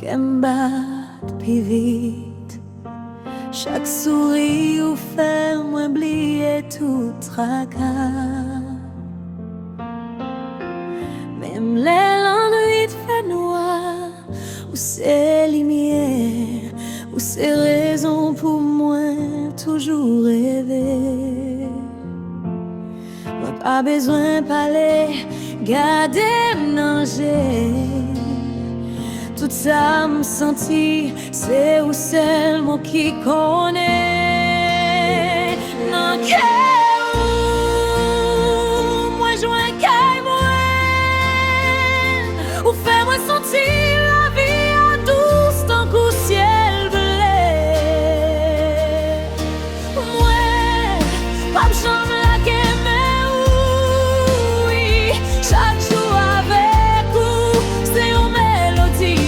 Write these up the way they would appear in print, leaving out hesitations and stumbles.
qu'aime battre plus vite. Chaque souris ou fait m'oublier tout tracas. Même l'ennui fait noir, ou c'est lumière, ou c'est raison pour moi toujours rêver. Moi pas besoin de parler, garder manger. Tout ça me sentit, c'est où seulement qui connaît. Non, que moi joins qu'à moi, ou fais-moi sentir la vie à douce tant qu'au ciel bleu. Moi, pas de chambre la game, oui, chaque jour avec vous, c'est une mélodie.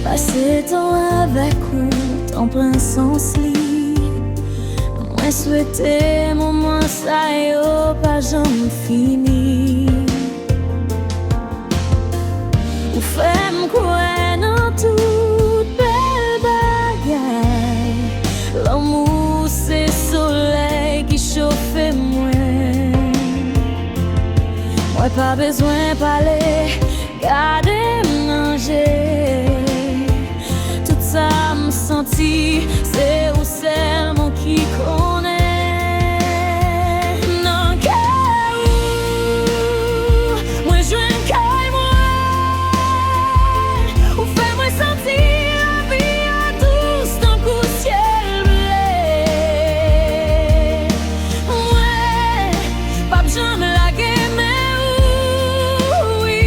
Passer temps avec vous, temps plein sens libre. Moi souhaiter mon moins ça et oh pas jamais fini. Ou fais-moi quoi dans toute belle bagaille. L'amour c'est soleil qui chauffe moi. Moi pas besoin de parler, garder manger. Ça me sentit, c'est où seulement qui connaît. Non, que moi je viens qu'à moi, ou fais-moi sentir la vie à douce tant qu'au ciel bleu. Ouais, pas besoin de la game, oui,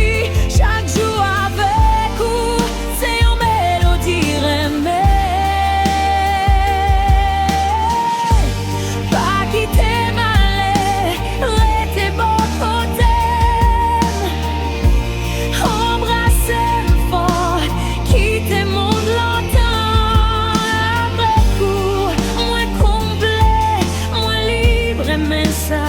chaque jour avec vous, c'est une mélodie. Ça